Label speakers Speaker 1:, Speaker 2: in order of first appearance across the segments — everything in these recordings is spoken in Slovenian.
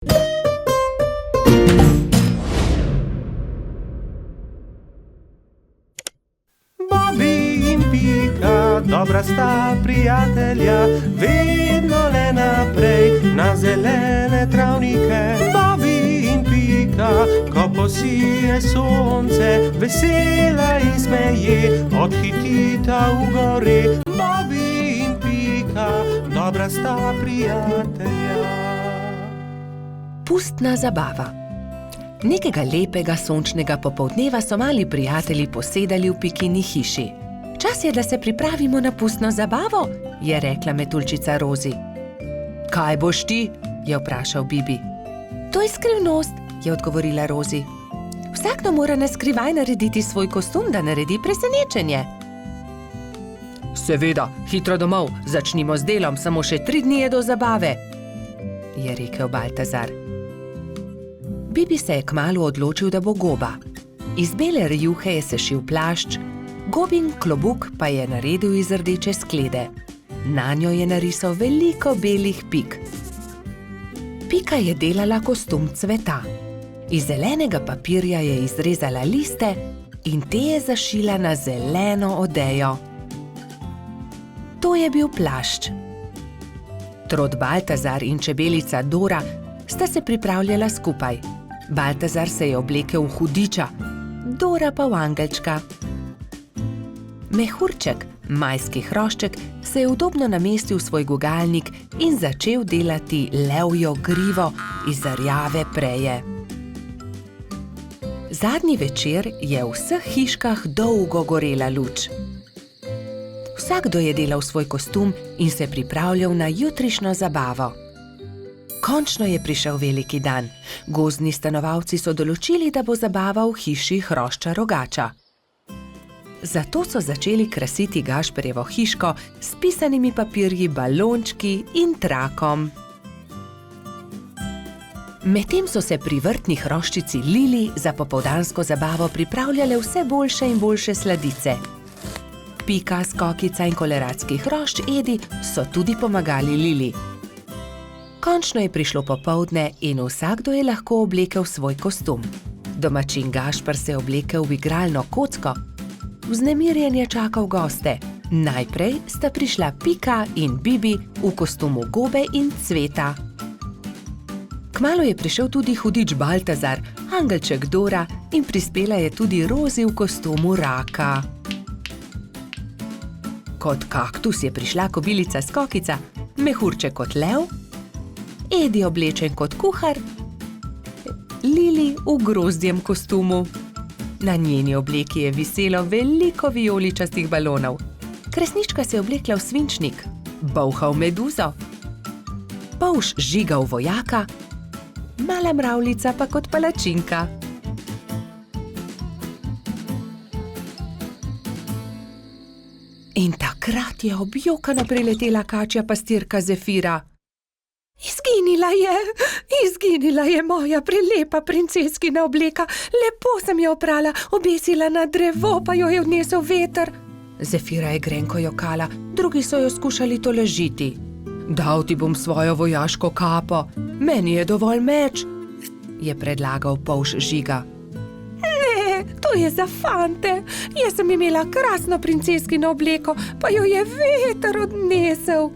Speaker 1: Bobby in Pika, dobra sta prijatelja, vedno le naprej na zelene travnike. Bobby in Pika, ko posije sonce, vesela in smeje, odhitita v gori. Bobby in Pika, dobra sta prijatelja.
Speaker 2: Pustna zabava. Nekega lepega sončnega popoldneva so mali prijatelji posedali v Pikini hiši. Čas je, da se pripravimo na pustno zabavo, je rekla metuljčica Rozi. Kaj boš ti? Je vprašal Bibi. To je skrivnost, je odgovorila Rozi. Vsakdo mora na skrivaj narediti svoj kostum, da naredi presenečenje. Seveda, hitro domov, začnimo z delom, samo še 3 dni je do zabave, je rekel Baltazar. Bibi se je kmalu odločil, da bo goba. Iz bele rjuhe je sešil plašč, Gobin klobuk pa je naredil iz rdeče sklede. Nanjo je narisal veliko belih pik. Pika je delala kostum cveta. Iz zelenega papirja je izrezala liste in te je zašila na zeleno odejo. To je bil plašč. Trod Baltazar in čebelica Dora sta se pripravljala skupaj. Baltazar se je oblekel v hudiča, Dora pa v angelčka. Mehurček, majski hrošček, se je udobno namestil v svoj gugalnik in začel delati levjo grivo iz rjave preje. Zadnji večer je v vseh hiškah dolgo gorela luč. Vsakdo je delal svoj kostum in se pripravljal na jutrišnjo zabavo. Končno je prišel veliki dan. Gozdni stanovalci so določili, da bo zabava v hiši hrošča rogača. Zato so začeli krasiti Gašperjevo hiško s pisanimi papirji, balončki in trakom. Medtem so se pri vrtni hroščici Lili za popoldansko zabavo pripravljale vse boljše in boljše sladice. Pika, Skokica in koleratski hrošč Edi so tudi pomagali Lili. Končno je prišlo popoldne in vsakdo je lahko oblekel svoj kostum. Domačin Gašper se je oblekel v igralno kocko. Vznemirjen je čakal goste. Najprej sta prišla Pika in Bibi v kostumu gobe in cveta. Kmalu je prišel tudi hudič Baltazar, angelček Dora in prispela je tudi Rozi v kostumu raka. Kot kaktus je prišla kobilica Skokica, mehurček kot lev, Edi oblečen kot kuhar, Lili v grozdjem kostumu. Na njeni obleki je viselo veliko vijoličastih balonov. Kresnička se je oblekla v svinčnik, Bolha v meduzo, Polž Žiga v vojaka, mala mravljica pa kot palačinka. In takrat je objokano priletela kačja pastirka Zefira. Izginila je moja prelepa princeskina obleka. Lepo sem jo oprala, obesila na drevo, pa jo je odnesel veter. Zefira je grenko jokala, drugi so jo skušali tolažiti. Dal ti bom svojo vojaško kapo, meni je dovolj meč, je predlagal Polž Žiga. Ne, to je za fante. Jaz sem imela krasno princeskino obleko, pa jo je veter odnesel.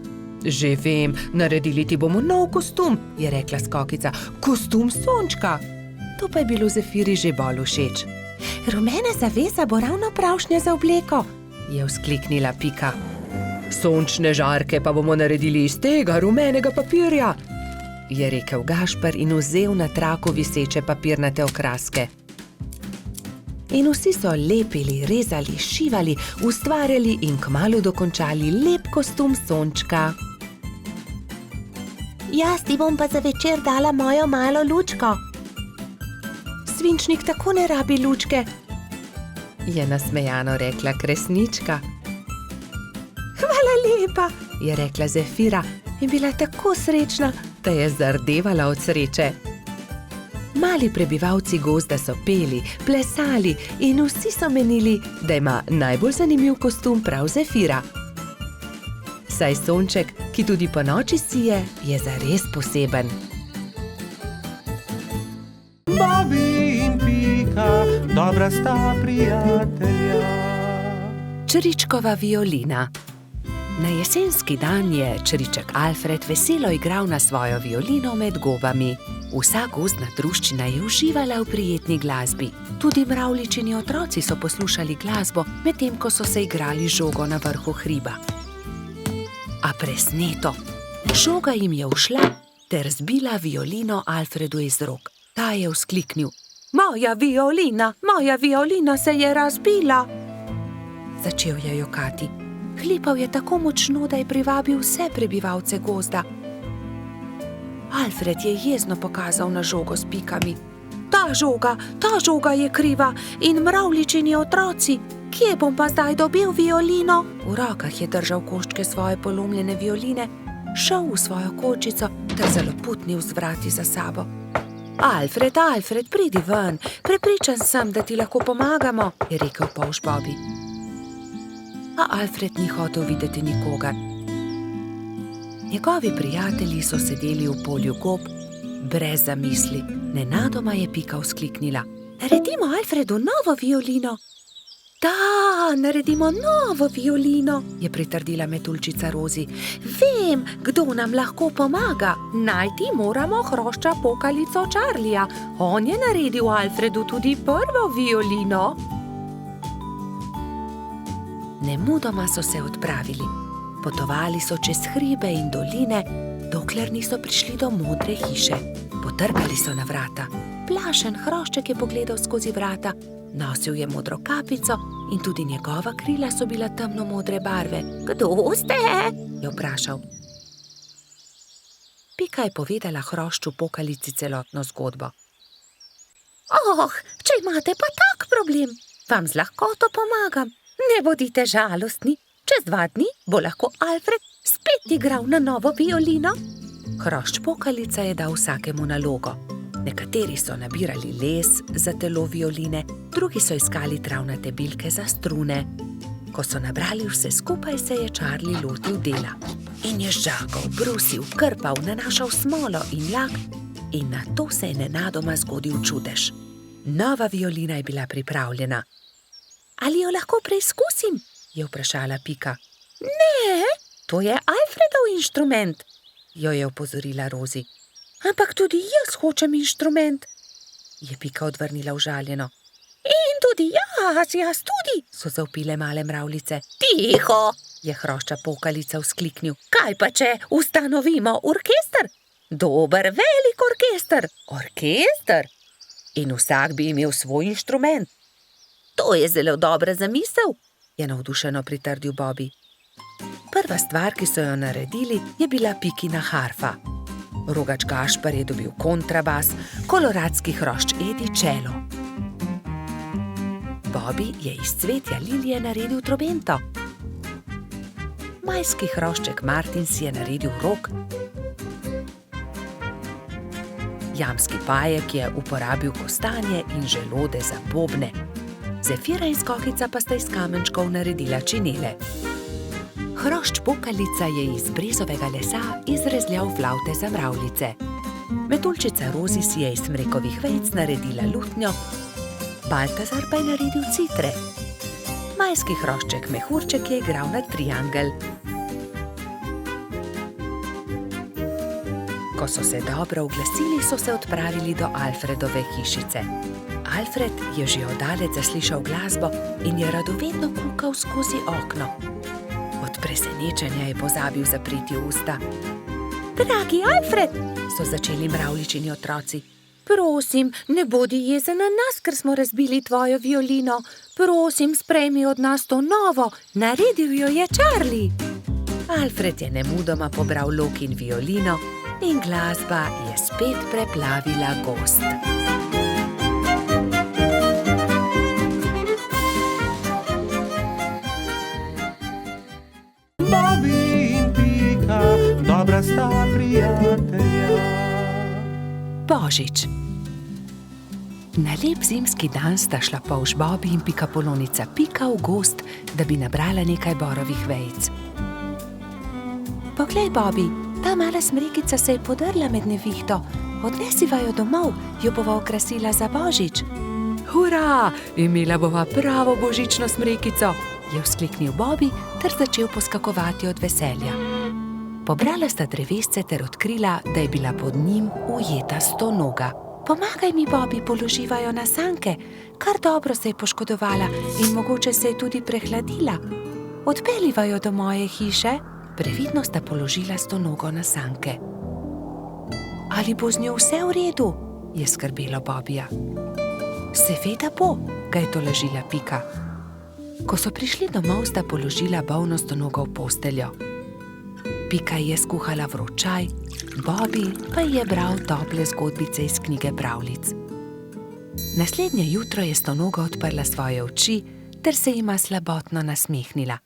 Speaker 2: Že vem, naredili ti bomo nov kostum, je rekla Skokica. Kostum sončka. To pa je bilo Zefiri že bolj všeč. Rumena zavesa bo ravno pravšnja za obleko, je vzkliknila Pika. Sončne žarke pa bomo naredili iz tega rumenega papirja, je rekel Gašper in vzel na traku viseče papirnate okraske. In vsi so lepili, rezali, šivali, ustvarjali in kmalu dokončali lep kostum sončka. Jaz ti bom pa za večer dala mojo malo lučko. Svinčnik tako ne rabi lučke, je nasmejano rekla Kresnička. Hvala lepa, je rekla Zefira in bila tako srečna, da je zardevala od sreče. Mali prebivalci gozda so peli, plesali in vsi so menili, da ima najbolj zanimiv kostum prav Zefira. Saj sonček, ki tudi ponoči sije, je zares poseben.
Speaker 1: dobra sta prijatelja.
Speaker 2: Čričkova violina. Na jesenski dan je čriček Alfred veselo igral na svojo violino med gobami. Vsa gozdna druščina je uživala v prijetni glasbi. Tudi mravljičini otroci so poslušali glasbo, medtem ko so se igrali žogo na vrhu hriba. A presneto, žoga jim je ušla ter zbila violino Alfredu iz rok. Ta je vzkliknil: moja violina se je razbila! Začel je jokati. Hlipal je tako močno, da je privabil vse prebivalce gozda. Alfred je jezno pokazal na žogo s pikami. Ta žoga je kriva in mravljičini otroci. Kje bom pa zdaj dobil violino? V rokah je držal koščke svoje polomljene violine, šel v svojo kočico ter zaloputnil z vrati za sabo. Alfred, pridi ven, prepričan sem, da ti lahko pomagamo, je rekel polž Bobby. A Alfred ni hotel videti nikogar. Njegovi prijatelji so sedeli v polju gob, brez zamisli. Nenadoma je Pika vzkliknila: naredimo Alfredu novo violino! Da, naredimo novo violino, je pritrdila metuljčica Rozi. Vem, kdo nam lahko pomaga. Najti moramo hrošča pokalico Charlija. On je naredil Alfredu tudi prvo violino. Nemudoma so se odpravili. Potovali so čez hribe in doline, dokler niso prišli do modre hiše. Potrkali so na vrata. Plašen hrošček je pogledal skozi vrata. Nosil je modro kapico in tudi njegova krila so bila temno-modre barve. Kdo ste? Je vprašal. Pika je povedala hrošču pokalici celotno zgodbo. Če imate pa tak problem, vam z lahkoto pomagam. Ne bodite žalostni, čez 2 dni bo lahko Alfred spet igral na novo violino. Hrošč pokalica je dal vsakemu nalogo. Nekateri so nabirali les za telo violine, drugi so iskali travnate bilke za strune. Ko so nabrali vse skupaj, se je Charlie lotil dela. In je žagal, brusil, krpal, nanašal smolo in lak in nato se je nenadoma zgodil čudež. Nova violina je bila pripravljena. Ali jo lahko preizkusim? Je vprašala Pika. Ne, to je Alfredov inštrument, jo je opozorila Rozi. Ampak tudi jaz hočem inštrument, je Pika odvrnila užaljeno. In tudi jaz tudi, so zavpile male mravljice. Tiho, je hrošča pokalica vzkliknil. Kaj pa če ustanovimo orkester? Dober, velik orkester. Orkester? In vsak bi imel svoj inštrument. To je zelo dobra zamisel, je navdušeno pritrdil Bobby. Prva stvar, ki so jo naredili, je bila Pikina harfa. Rogač Gašper je dobil kontrabas, koloradski hrošč Edi čelo. Bobby je iz cvetja lilije naredil trobento. Majski hrošček Martin si je naredil rog. Jamski pajek je uporabil kostanje in želode za bobne. Zefira in Skokica pa sta iz kamenčkov naredila činele. Hrošč pokalica je iz brezovega lesa izrezljal flavte za mravljice. Metuljčica Rozi si je iz smrekovih vejic naredila lutnjo, Baltazar pa je naredil citre. Majski hrošček Mehurček je igral na triangel. Ko so se dobro oglasili, so se odpravili do Alfredove hišice. Alfred je že oddaleč zaslišal glasbo in je radovedno kukal skozi okno. Od presenečenja je pozabil zapreti usta. Dragi Alfred, so začeli mravljičini otroci. Prosim, ne bodi jezen na nas, ker smo razbili tvojo violino. Prosim, sprejmi od nas to novo, naredil jo je Charlie. Alfred je nemudoma pobral lok in violino in glasba je spet preplavila gozd.
Speaker 1: Dobra sta prijatelja.
Speaker 2: Božič. Na lep zimski dan sta šla polž Bobby in pikapolonica Pika v gozd, da bi nabrala nekaj borovih vejic. Poglej, Bobby, ta mala smrekica se je podrla med nevihto. Odnesiva jo domov, jo bova okrasila za Božič. Hura, imela bova pravo božično smrekico, je vzkliknil Bobby ter začel poskakovati od veselja. Pobrala sta drevesce ter odkrila, da je bila pod njim ujeta stonoga. Pomagaj mi, Bobby, položiva jo na sanke. Kar dobro se je poškodovala in mogoče se je tudi prehladila. Odpeljiva jo do moje hiše. Previdno sta položila stonogo na sanke. Ali bo z njo vse v redu? Je skrbelo Bobbyja. Seveda bo, ga je tolažila Pika. Ko so prišli domov, sta položila bolno stonogo v posteljo. Pika je skuhala vroč čaj, Bobby pa je bral tople zgodbice iz knjige pravljic. Naslednje jutro je stonoga odprla svoje oči ter se jima slabotno nasmehnila.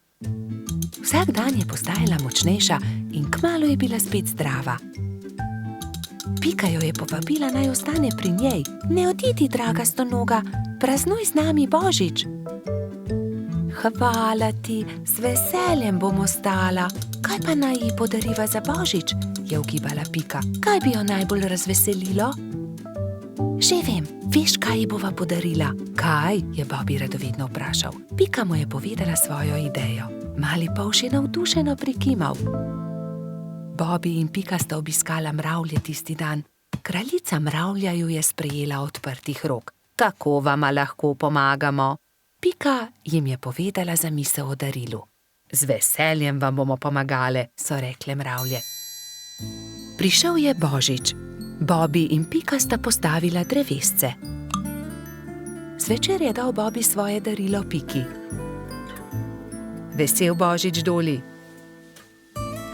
Speaker 2: Vsak dan je postajala močnejša in kmalu je bila spet zdrava. Pika jo je povabila, naj ostane pri njej. Ne odidi, draga stonoga, praznuj z nami božič. Hvala ti, z veseljem bom ostala. Kaj pa naj ji podariva za božič? Je ugibala Pika. Kaj bi jo najbolj razveselilo? Že vem, veš, kaj ji bova podarila? Kaj? Je Bobby radovedno vprašal. Pika mu je povedala svojo idejo. Mali polž je navdušeno prikimal. Bobby in Pika sta obiskala mravlje tisti dan. Kraljica mravlja ju je sprejela odprtih rok. Kako vama lahko pomagamo? Pika jim je povedala zamisel o darilu. Z veseljem vam bomo pomagale, so rekle mravlje. Prišel je božič. Bobby in Pika sta postavila drevesce. Zvečer je dal Bobby svoje darilo Piki. Vesel božič, Doli.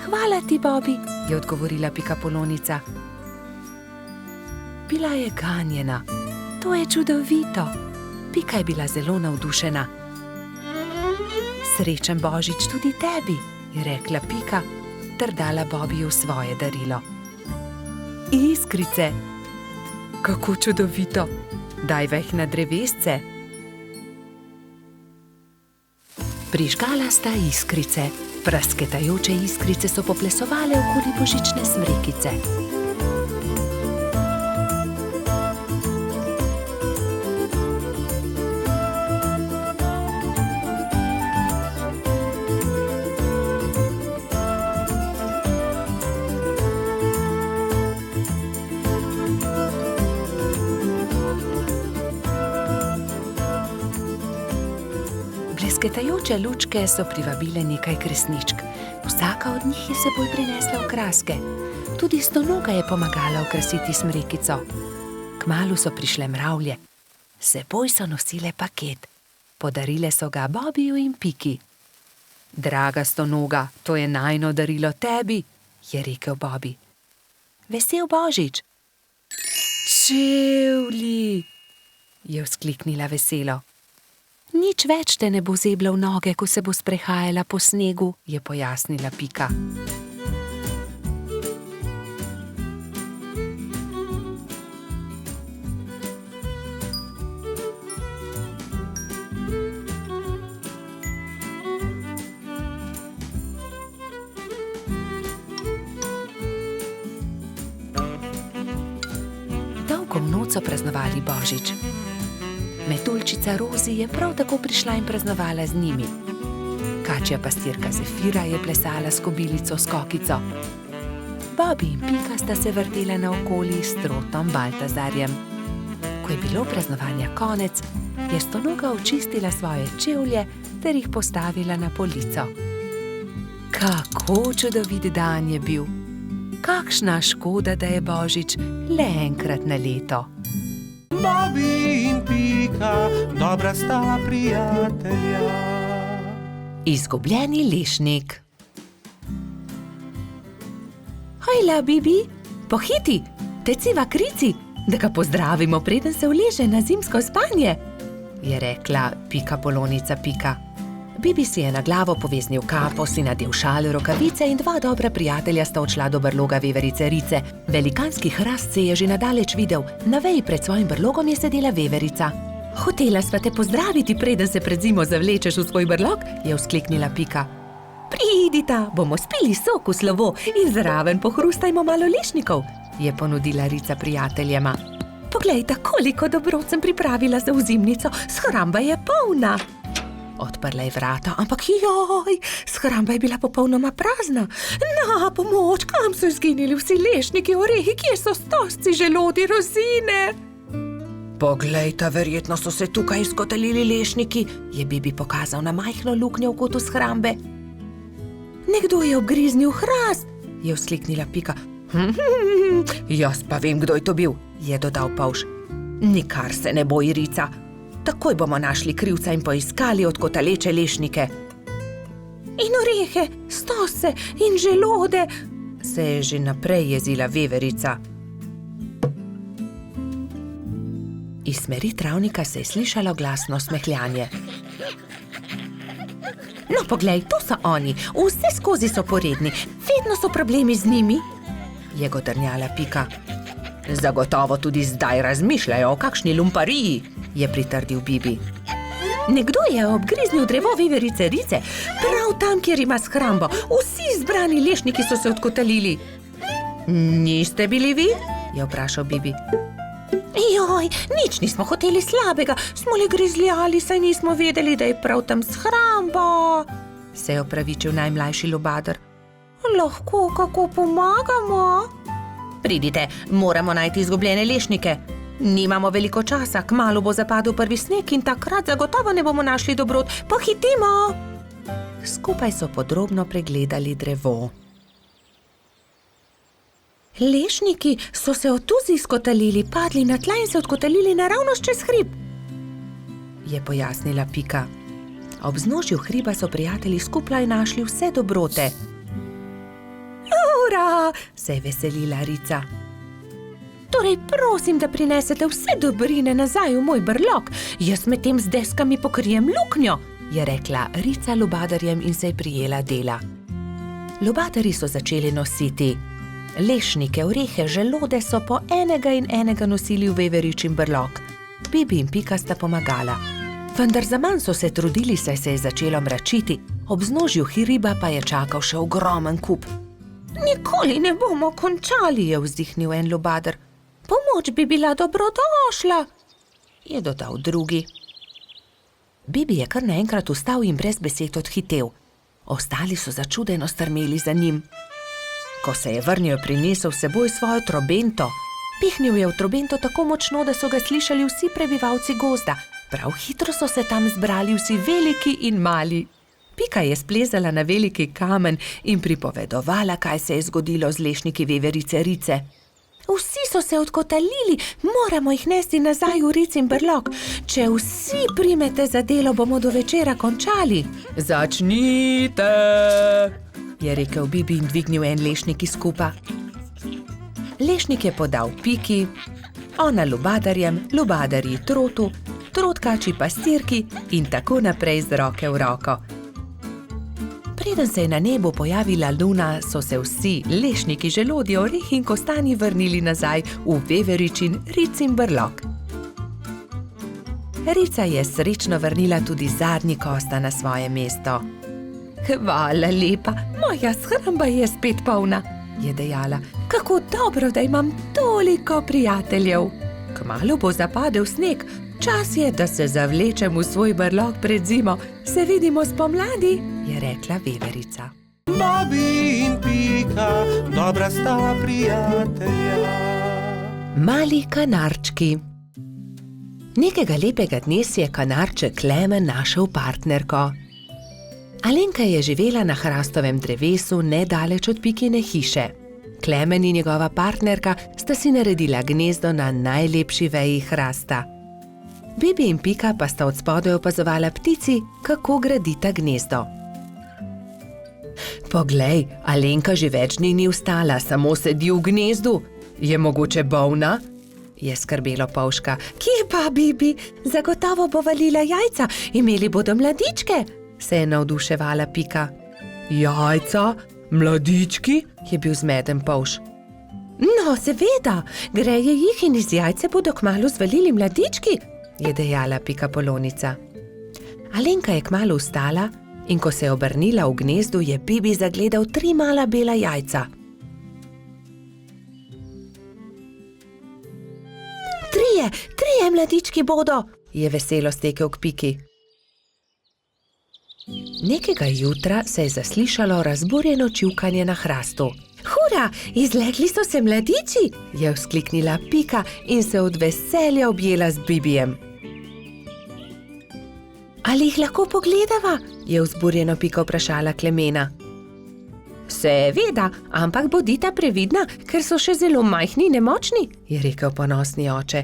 Speaker 2: Hvala ti, Bobby, je odgovorila Pikapolonica. Bila je ganjena. To je čudovito. Pika je bila zelo navdušena. Srečen božič tudi tebi, je rekla Pika ter dala Bobbyju svoje darilo. Iskrice. Kako čudovito. Daj veh na drevesce. Prižgala sta iskrice. Prasketajoče iskrice so poplesovale okoli božične smrekice. Blesketajoče lučke so privabile nekaj kresničk. Vsaka od njih je seboj prinesla okraske. Tudi stonoga je pomagala okrasiti smrekico. Kmalu so prišle mravlje. S seboj so nosile paket. Podarile so ga Bobbyju in Piki. Draga stonoga, to je najino darilo tebi, je rekel Bobby. Vesel božič. Čevlji, je vzkliknila veselo. Nič več te ne bo zebla v noge, ko se bo sprehajala po snegu, je pojasnila Pika. Dolgo noč so praznovali božič. Metuljčica Rozi je prav tako prišla in praznovala z njimi. Kačja pastirka Zefira je plesala s kobilico Skokico. Bobby in Pika sta se vrtela naokoli s trotom Baltazarjem. Ko je bilo praznovanja konec, je stonoga očistila svoje čevlje ter jih postavila na polico. Kako čudovit dan je bil! Kakšna škoda, da je božič le enkrat na leto.
Speaker 1: Bobby in Pika, dobra sta prijatelja.
Speaker 2: Izgubljeni lešnik. Hojla, Bibi, pohiti, teciva krici, da ga pozdravimo, preden se uleže na zimsko spanje, je rekla Pikapolonica Pika. Bibi si je na glavo poveznil kapo, si nadel šal, rokavice in dva dobra prijatelja sta odšla do brloga veverice Rice. Velikanski hrast se je že nadaleč videl, na veji pred svojim brlogom je sedela veverica. Hotela sva te pozdraviti, preden se pred zimo zavlečeš v svoj brlog, je vzkliknila Pika. Pridita, bomo spili sok v slovo in zraven pohrustajmo malo lešnikov, je ponudila Rica prijateljema. Poglejte, koliko dobrot sem pripravila za ozimnico. Shramba je polna. Odprla je vrata, ampak joj, shramba je bila popolnoma prazna. Na pomoč, kam so izginili vsi lešniki, orehi, kje so stožci, želodi, rozine? Poglejte, verjetno so se tukaj izkotalili lešniki, je Bibi pokazal na majhno luknjo v kotu shrambe. Nekdo je obgriznil hrast, je vzkliknila Pika. Jaz pa vem, kdo je to bil, je dodal Polž. Nikar se ne boj, Rica. Takoj bomo našli krivca in poiskali odkotaleče lešnike. In orehe, stose in želode, se je že naprej jezila veverica. Iz smeri travnika se je slišalo glasno smehljanje. No, poglej, to so oni, vse skozi so poredni, vedno so problemi z njimi, je godrnjala Pika. Zagotovo tudi zdaj razmišljajo o kakšni lumpariji, je pritrdil Bibi. Nekdo je obgriznil drevo veverice Rice, prav tam, kjer ima shrambo. Vsi zbrani lešniki so se odkotalili. Niste bili vi? Je vprašal Bibi. Joj, nič nismo hoteli slabega, smo le grizljali, saj nismo vedeli, da je prav tam shramba, se je opravičil najmlajši lubader. Lahko kako pomagamo? Pridite, moramo najti izgubljene lešnike. Nimamo veliko časa, kmalu bo zapadel prvi sneg in takrat zagotovo ne bomo našli dobrot. Pohitimo! Skupaj so podrobno pregledali drevo. Lešniki so se otuzi izkotalili, padli na tla in se odkotalili naravnost čez hrib, je pojasnila Pika. Ob vznožju hriba so prijatelji skupaj našli vse dobrote. Ura! Se je veselila Rica. Torej prosim, da prinesete vse dobrine nazaj v moj brlog. Jaz medtem z deskami pokrijem luknjo, je rekla Rica lubadarjem in se je prijela dela. Lubadarji so začeli nositi lešnike, orehe, želode so po enega in enega nosili v veveričin brlog. Bibi in Pika sta pomagala. Vendar zaman so se trudili, saj se je začelo mračiti, ob vznožju hriba pa je čakal še ogromen kup. Nikoli ne bomo končali, je vzdihnil en lubader. Pomoč bi bila dobrodošla, je dodal drugi. Bibi je kar naenkrat vstal in brez besed odhitel. Ostali so začudeno strmeli za njim. Ko se je vrnil, prinesel s seboj svojo trobento. Pihnil je v trobento tako močno, da so ga slišali vsi prebivalci gozda. Prav hitro so se tam zbrali vsi veliki in mali. Pika je splezala na veliki kamen in pripovedovala, kaj se je zgodilo z lešniki veverice Rice. Vsi so se odkotalili, moramo jih nesti nazaj v Ricin brlog. Če vsi primete za delo, bomo do večera končali. Začnite, je rekel Bibi in dvignil en lešnik iz kupa. Lešnik je podal Piki, ona lubadarjem, lubadarji trotu, trotkači pastirki in tako naprej z roke v roko. Preden se je na nebu pojavila luna, so se vsi lešniki, želodje, orehi in kostanji vrnili nazaj v veveričin Ricin brlog. Rica je srečno vrnila tudi zadnji kosta na svoje mesto. Hvala lepa, moja shramba je spet polna, je dejala. Kako dobro, da imam toliko prijateljev. Kmalu bo zapadel sneg, čas je, da se zavlečem v svoj brlog pred zimo. Se vidimo spomladi, je rekla veverica.
Speaker 1: Bobi in Pika, dobra sta prijatelja.
Speaker 2: Mali kanarčki. Nekega lepega dne si je kanarček Klemen našel partnerko. Alenka je živela na hrastovem drevesu nedaleč od Pikine hiše. Klemen in njegova partnerka sta si naredila gnezdo na najlepši veji hrasta. Bibi in Pika pa sta od spodaj opazovala ptici, kako gradita gnezdo. Poglej, Alenka že več dni ni vstala, samo sedi v gnezdu. Je mogoče bolna? Je skrbelo Polžka. Kje pa, Bibi? Zagotovo bo valila jajca, imeli bodo mladičke, se je navduševala Pika. Jajca? Mladički? Je bil zmeden Polž. No, seveda, greje jih in iz jajce bodo kmalu zvalili mladički, je dejala Pika Polonica. Alenka je kmalu vstala in ko se je obrnila v gnezdu, je Bibi zagledal 3 mala bela jajca. 3 Trije mladički bodo, je veselo stekel k Piki. Nekega jutra se je zaslišalo razburjeno čivkanje na hrastu. Hura, izlegli so se mladiči, je vzkliknila Pika in se od veselja objela z Bibijem. Ali jih lahko pogledava? Je vzburjeno Pika vprašala Klemena. Seveda, ampak bodita previdna, ker so še zelo majhni in nemočni, je rekel ponosni oče.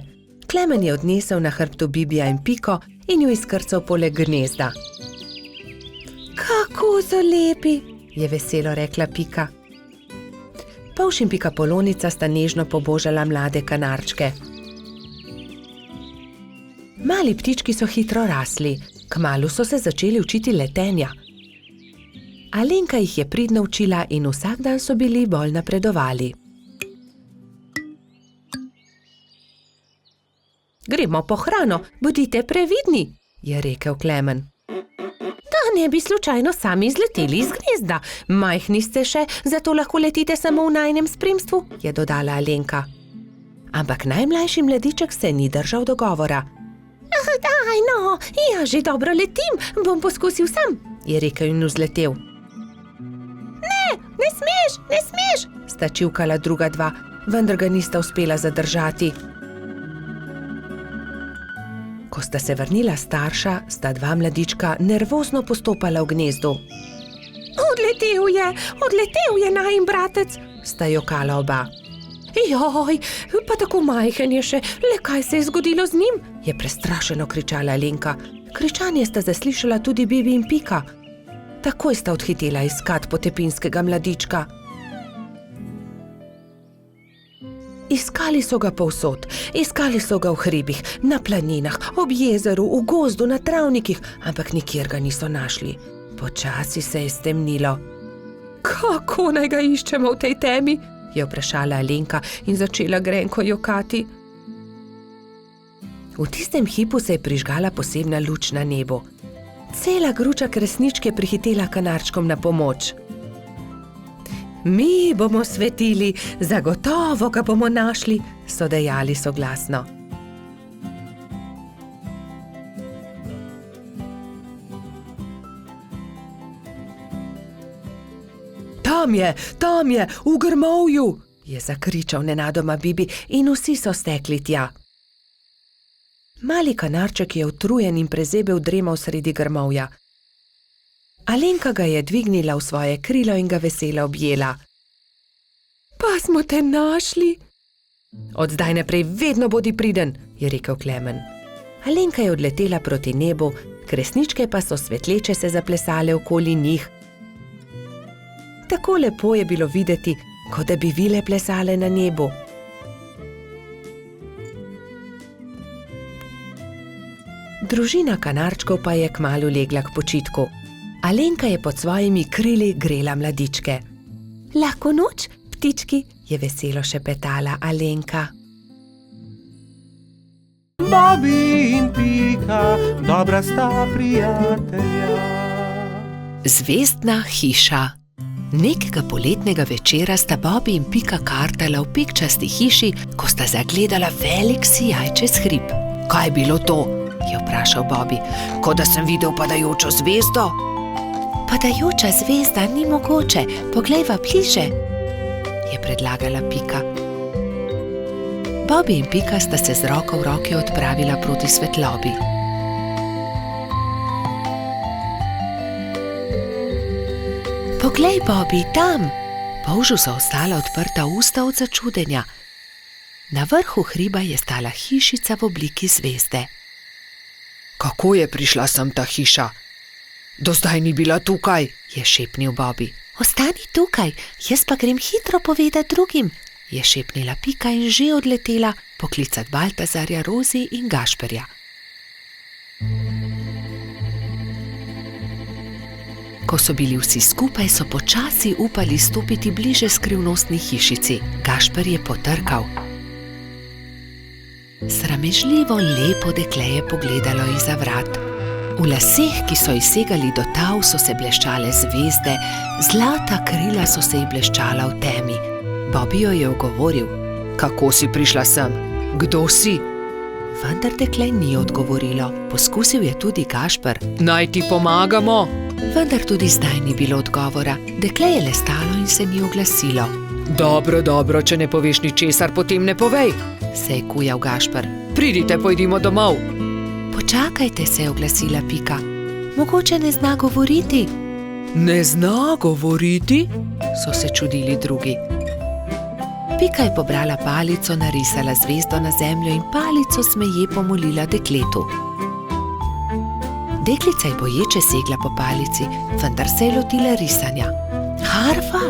Speaker 2: Klemen je odnesel na hrbtu Bibija in Piko in ju izkrcal poleg gnezda. Kako so lepi, je veselo rekla Pika. Polž in Pika Polonica sta nežno pobožala mlade kanarčke. Mali ptički so hitro rasli, kmalu so se začeli učiti letenja. Alenka jih je pridno učila in vsak dan so bili bolj napredovali. Gremo po hrano, bodite previdni, je rekel Klemen. Da ne bi slučajno sami izleteli iz gnezda. Majhni ste še, zato lahko letite samo v najinem spremstvu, je dodala Alenka. Ampak najmlajši mladiček se ni držal dogovora. Daj no, ja že dobro letim, bom poskusil sam, je rekel in vzletel. Ne smeš, sta čivkala druga dva, vendar ga nista uspela zadržati. Ko sta se vrnila starša, sta dva mladička nervozno postopala v gnezdu. Odletel je najin bratec, sta jokala oba. Joj, pa tako majhen je še, le kaj se je zgodilo z njim, je prestrašeno kričala Alenka. Kričanje sta zaslišala tudi Bibi in Pika. Takoj sta odhitela iskat potepinskega mladička. Iskali so ga povsod, iskali so ga v hribih, na planinah, ob jezeru, v gozdu, na travnikih, ampak nikjer ga niso našli. Počasi se je stemnilo. Kako naj ga iščemo v tej temi? Je vprašala Alenka in začela grenko jokati. V tistem hipu se je prižgala posebna luč na nebu. Cela gruča kresničke prihitela kanarčkom na pomoč. Mi bomo svetili, zagotovo ga bomo našli, so dejali soglasno. Tam je, v grmovju, je zakričal nenadoma Bibi in vsi so stekli tja. Mali kanarček je utrujen in prezebel dremal sredi grmovja. Alenka ga je dvignila v svoje krilo in ga veselo objela. Pa smo te našli. Od zdaj naprej vedno bodi priden, je rekel Klemen. Alenka je odletela proti nebu, kresničke pa so svetleče se zaplesale okoli njih. Tako lepo je bilo videti, kot da bi vile plesale na nebu. Družina kanarčkov pa je kmalu legla k počitku. Alenka je pod svojimi krili grela mladičke. Lahko noč, ptički, je veselo šepetala Alenka.
Speaker 1: Bobi in Pika, dobra sta prijatelja.
Speaker 2: Zvezdna hiša. Nekega poletnega večera sta Bobi in Pika kartala v pikčasti hiši, ko sta zagledala velik sijaj čez hrib. Kaj je bilo to? Je vprašal Bobi. Kot da sem videl padajočo zvezdo. Padajoča zvezda ni mogoče, poglejva bliže, je predlagala Pika. Bobi in Pika sta se z roko v roki odpravila proti svetlobi. Poglej, Bobi, tam! Polžu so ostala odprta usta od začudenja. Na vrhu hriba je stala hišica v obliki zvezde. Kako je prišla sem ta hiša? Do zdaj ni bila tukaj, je šepnil Bobi. Ostani tukaj, jaz pa grem hitro povedati drugim, je šepnila Pika in že odletela poklicat Baltazarja, Rozi in Gašperja. Ko so bili vsi skupaj, so počasi upali stopiti bliže skrivnostni hišici. Gašper je potrkal. Sramežljivo lepo dekle je pogledalo izza vrat. V laseh, ki so ji segali do tav, so se bleščale zvezde, zlata krila so se ji bleščala v temi. Bobi jo je ogovoril. Kako si prišla sem? Kdo si? vendar dekle ni odgovorilo. Poskusil je tudi Gašper. Naj ti pomagamo? Vendar tudi zdaj ni bilo odgovora. Dekle je le stalo in se ni oglasilo. Dobro, če ne poveš ničesar, potem ne povej, se je kujal Gašper. Pridite, pojdimo domov. Počakajte, se je oglasila Pika. Mogoče ne zna govoriti. Ne zna govoriti? So se čudili drugi. Pika je pobrala palico, narisala zvezdo na zemljo in palico smeje pomolila dekletu. Deklica je boječe segla po palici, vendar se je lotila risanja. Harfa?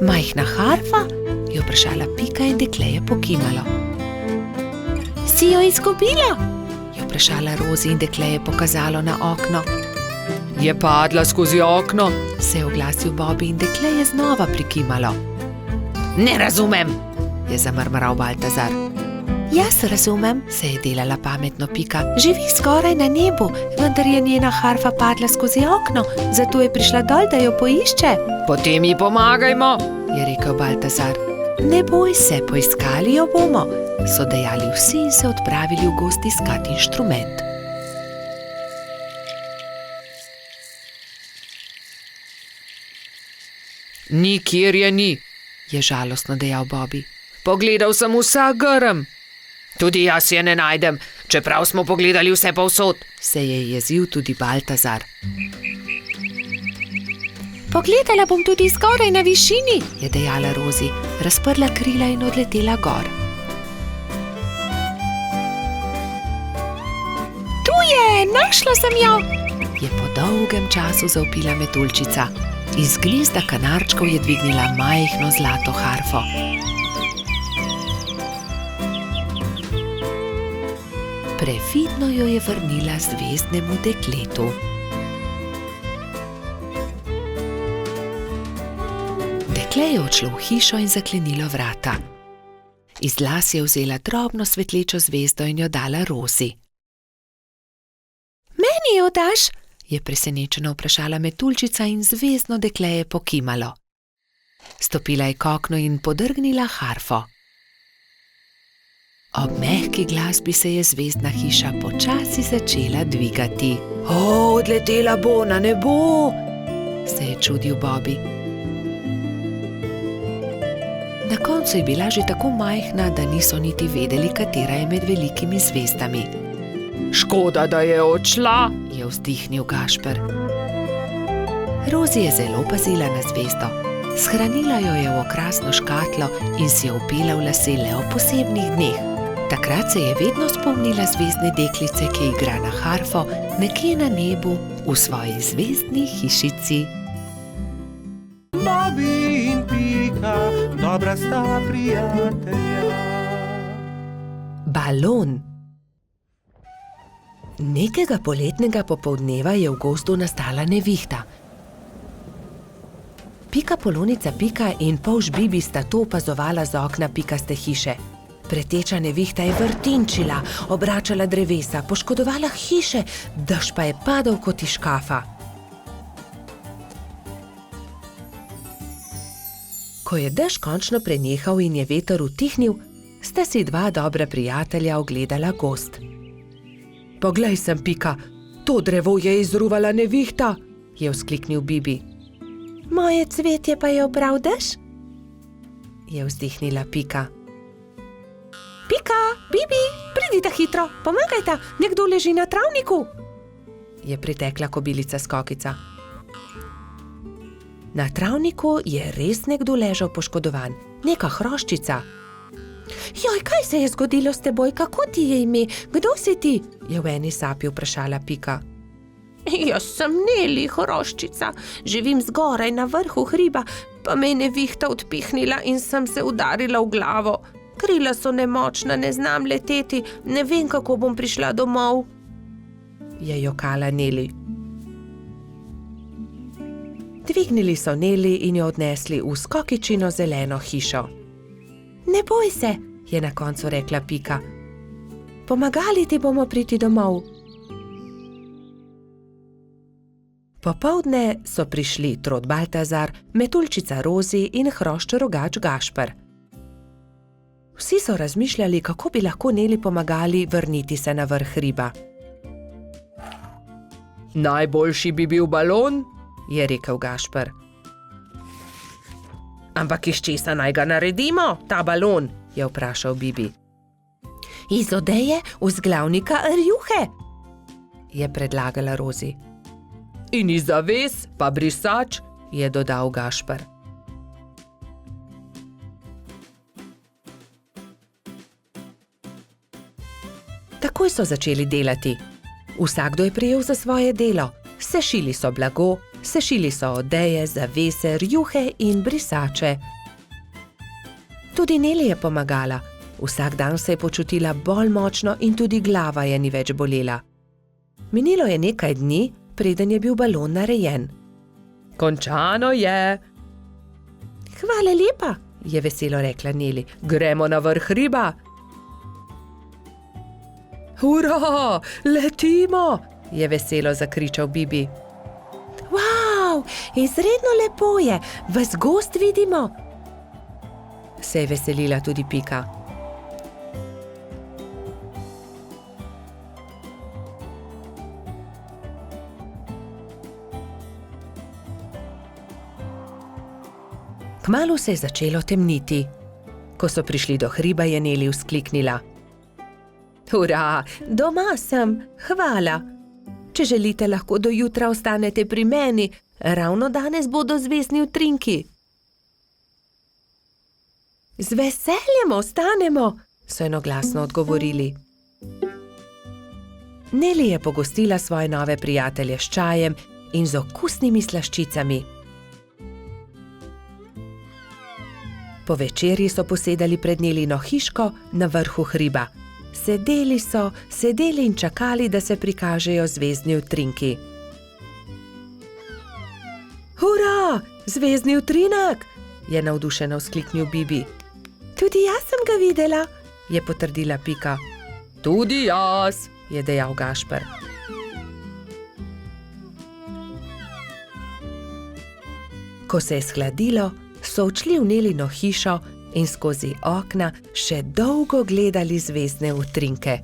Speaker 2: Majhna harfa? Je vprašala Pika in dekle je pokimalo. Si jo izgubila? Je vprašala Rozi in dekle je pokazalo na okno. Je padla skozi okno, se je oglasil Bobby in dekle je znova prikimalo. Ne razumem, je zamrmral Baltazar. Jaz razumem, se je delala pametno Pika. Živi skoraj na nebu, vendar je njena harfa padla skozi okno, zato je prišla dol, da jo poišče. Potem ji pomagajmo, je rekel Baltazar. Ne boj se, poiskali jo bomo, so dejali vsi in se odpravili v gozd iskat inštrument. Nikjer je ni, je žalostno dejal Bobby. Pogledal sem vsak grm. Tudi jaz je ne najdem, čeprav smo pogledali vse povsod, se je jezil tudi Baltazar. Pogledala bom tudi zgoraj na višini, je dejala Rozi, razprla krila in odletela gor. Tu je, našla sem jo, je po dolgem času zavpila metuljčica. Iz gnezda kanarčkov je dvignila majhno zlato harfo. Previdno jo je vrnila zvezdnemu dekletu. Dekle je odšlo v hišo in zaklenilo vrata. Iz las je vzela drobno svetlečo zvezdo in jo dala Rozi. Meni jo daš? Je presenečeno vprašala metuljčica in zvezdno dekle je pokimalo. Stopila je k oknu in podrgnila harfo. Ob mehki glasbi se je zvezdna hiša počasi začela dvigati. Odletela bo na nebo, se je čudil Bobby. Na koncu je bila že tako majhna, da niso niti vedeli, katera je med velikimi zvezdami. Škoda, da je odšla, je vzdihnil Gašper. Rozi je zelo pazila na zvezdo. Shranila jo je v okrasno škatlo in si jo vpela v lase le ob posebnih dneh. Takrat se je vedno spomnila zvezdne deklice, ki igra na harfo nekje na nebu v svoji zvezdni hišici.
Speaker 1: Bobby in Pika, dobra sta prijatelja.
Speaker 2: Balon. Nekega poletnega popoldneva je v gozdu nastala nevihta. Pika Polonica Pika in polž Bibi sta to opazovala z okna pikaste hiše. Preteča nevihta je vrtinčila, obračala drevesa, poškodovala hiše, dež pa je padal kot iz škafa. Ko je dež končno prenehal in je veter utihnil, sta si dva dobra prijatelja ogledala gozd. Poglej sem, Pika, to drevo je izruvala nevihta, je vzkliknil Bibi. Moje cvetje pa je obral dež? Je vzdihnila Pika. Pika, Bibi, pridite hitro, pomagajta, nekdo leži na travniku, je pritekla kobilica Skokica. Na travniku je res nekdo ležal poškodovan, neka hroščica. Joj, kaj se je zgodilo s teboj, kako ti je ime, kdo si ti? Je v eni sapi vprašala Pika. Jaz sem Neli, hroščica, živim zgoraj na vrhu hriba, pa me je nevihta odpihnila in sem se udarila v glavo. Krila so nemočna, ne znam leteti, ne vem, kako bom prišla domov, je jokala Neli. Dvignili so Neli in jo odnesli v Skokičino zeleno hišo. Ne boj se, je na koncu rekla Pika. Pomagali ti bomo priti domov. Popoldne so prišli Trod Baltazar, metuljčica Rozi in hrošč rogač Gašper. Vsi so razmišljali, kako bi lahko Neli pomagali vrniti se na vrh hriba. Najboljši bi bil balon, je rekel Gašper. Ampak iz česa naj ga naredimo, ta balon, je vprašal Bibi. Iz odeje vzglavnika rjuhe, je predlagala Rozi. In iz zaves pa brisač, je dodal Gašper. Takoj so začeli delati. Vsakdo je prijel za svoje delo. Sešili so blago, sešili so odeje, zavese, rjuhe in brisače. Tudi Neli je pomagala. Vsak dan se je počutila bolj močno in tudi glava je ni več bolela. Minilo je nekaj dni, preden je bil balon narejen. Končano je. Hvala lepa, je veselo rekla Neli. Gremo na vrh hriba. Hurra, letimo, je veselo zakričal Bibi. Wow, izredno lepo je, ves gozd vidimo. Se je veselila tudi Pika. Kmalu se je začelo temniti. Ko so prišli do hriba, je Neli vzkliknila. Hurra, doma sem, hvala. Če želite, lahko do jutra ostanete pri meni, ravno danes bodo zvezdni utrinki. Z veseljem ostanemo, so enoglasno odgovorili. Neli je pogostila svoje nove prijatelje s čajem in z okusnimi slaščicami. Po večerji so posedali pred Nelino hiško na vrhu hriba. Sedeli in čakali, da se prikažejo zvezdni utrinki. Hurra, zvezdni utrinek, je navdušeno vzkliknil Bibi. Tudi jaz sem ga videla, je potrdila Pika. Tudi jaz, je dejal Gašper. Ko se je shladilo, so odšli v Nelino hišo in skozi okna še dolgo gledali zvezdne utrinke.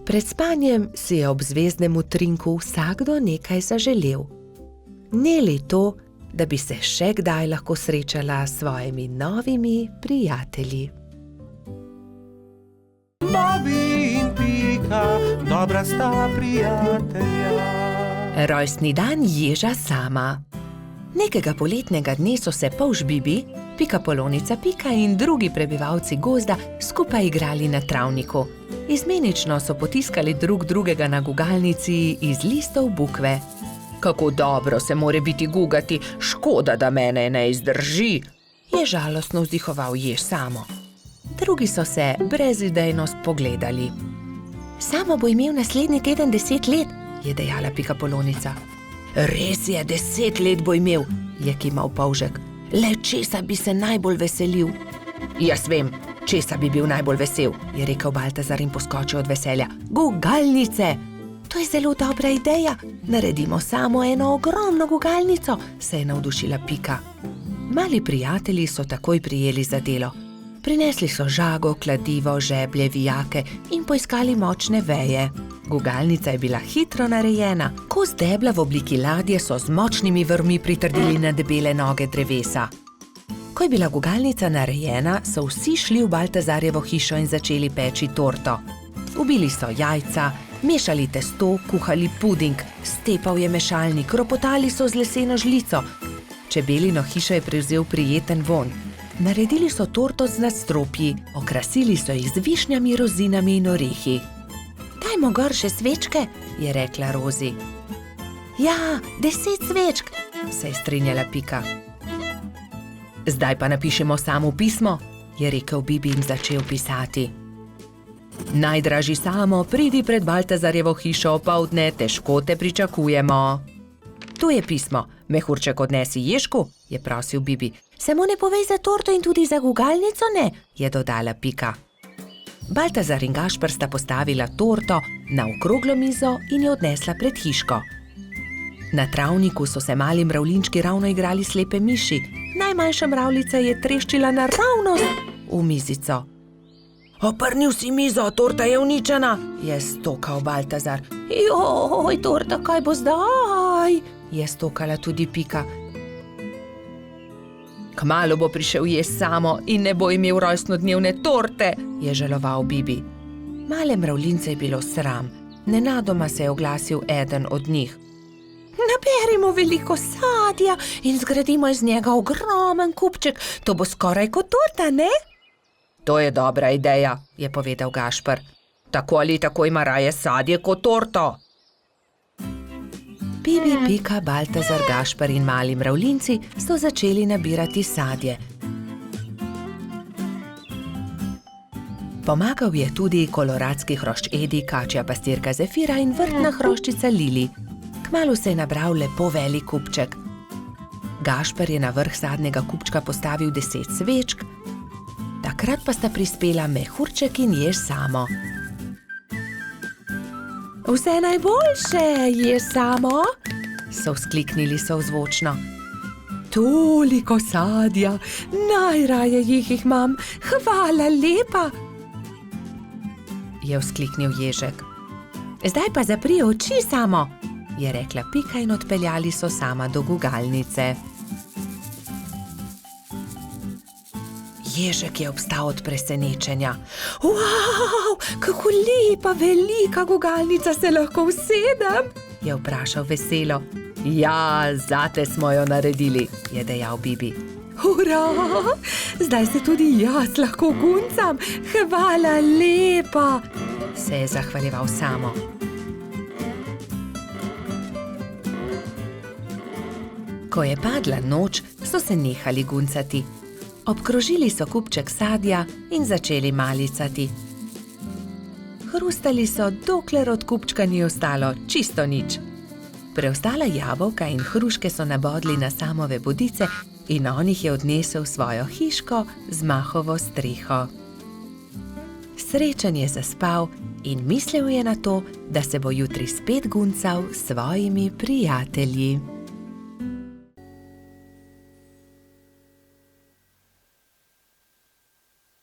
Speaker 2: Pred spanjem si je ob zvezdnem utrinku vsakdo nekaj zaželel. Neli to, da bi se še kdaj lahko srečala s svojimi novimi prijatelji.
Speaker 1: Bobby in Pika, dobra sta prijatelja.
Speaker 2: Rojstni dan ježa Sama. Nekega poletnega dne so se polž Bibi, Pikapolonica Pika in drugi prebivalci gozda skupaj igrali na travniku. Izmenično so potiskali drug drugega na gugalnici iz listov bukve. Kako dobro se more biti gugati, škoda, da mene ne izdrži, je žalostno vzdihoval jež Samo. Drugi so se brezidejno spogledali. Samo bo imel naslednji teden 10 let, je dejala Pikapolonica. Res je, 10 let bo imel, je kimal polžek. Le česa bi se najbolj veselil? Jaz vem, česa bi bil najbolj vesel, je rekel Baltazar in poskočil od veselja. Gugalnice! To je zelo dobra ideja. Naredimo samo eno ogromno gugalnico, se je navdušila Pika. Mali prijatelji so takoj prijeli za delo. Prinesli so žago, kladivo, žeblje, vijake in poiskali močne veje. Gugalnica je bila hitro narejena. Kos debla v obliki ladje so z močnimi vrvmi pritrdili na debele noge drevesa. Ko je bila gugalnica narejena, so vsi šli v Baltazarjevo hišo in začeli peči torto. Ubili so jajca, mešali testo, kuhali puding, stepal je mešalnik, ropotali so z leseno žlico. Čebelino hišo je prevzel prijeten vonj. Naredili so torto z nadstropji, okrasili so jih z višnjami, rozinami in orehi. Dajmo gor še svečke, je rekla Rozi. Ja, 10 svečk, se je strinjala Pika. Zdaj pa napišemo samo pismo, je rekel Bibi in začel pisati. Najdražji Samo, pridi pred Baltazarjevo hišo opoldne, težko te pričakujemo. Tu je pismo, mehurček odnesi ježku, je prosil Bibi. Samo ne povej za torto in tudi za gugalnico ne, je dodala Pika. Baltazar in Gašper sta postavila torto na okroglo mizo in jo odnesla pred hiško. Na travniku so se mali mravljinčki ravno igrali slepe miši, Najmanjša mravljica je treščila naravnost v mizico. Oprnil si mizo, torta je uničena, je stokal Baltazar. Joj, torta, kaj bo zdaj? Je stokala tudi Pika. Kmalu bo prišel jesti samo in ne bo imel rojstnodnevne torte, je žaloval Bibi. Male mravljince je bilo sram. Nenadoma se je oglasil eden od njih. Naberimo veliko sadja in zgradimo iz njega ogromen kupček. To bo skoraj kot torta, ne? To je dobra ideja, je povedal Gašper. Tako ali tako ima raje sadje kot torto. Bibi, Pika, Baltazar, Gašper in mali mravljinci so začeli nabirati sadje. Pomagal je tudi koloradski hrošč Edi, kačja pastirka Zefira in vrtna hroščica Lili. Kmalu se je nabral lepo velik kupček. Gašper je na vrh zadnjega kupčka postavil 10 svečk, takrat pa sta prispela Mehurček in Jež Samo. Vse najboljše, Jež Samo, so vzkliknili sozvočno. Toliko sadja, najraje jih imam, hvala lepa, je vzkliknil Ježek. Zdaj pa zapri oči, Samo, je rekla Pika in odpeljali so Sama do gugalnice. Ježek je obstal od presenečenja. Wow, kako lepa, velika gugalnica, se lahko usedem? Je vprašal veselo. Ja, zate smo jo naredili, je dejal Bibi. Hurra, zdaj se tudi jaz lahko guncam, hvala lepa, se je zahvaljeval Samo. Ko je padla noč, so se nehali guncati. Obkrožili so kupček sadja in začeli malicati. Hrustali so, dokler od kupčka ni ostalo čisto nič. Preostala jabolka in hruške so nabodli na Samove bodice in on jih je odnesel v svojo hiško z mahovo streho. Srečen je zaspal in mislil je na to, da se bo jutri spet guncal s svojimi prijatelji.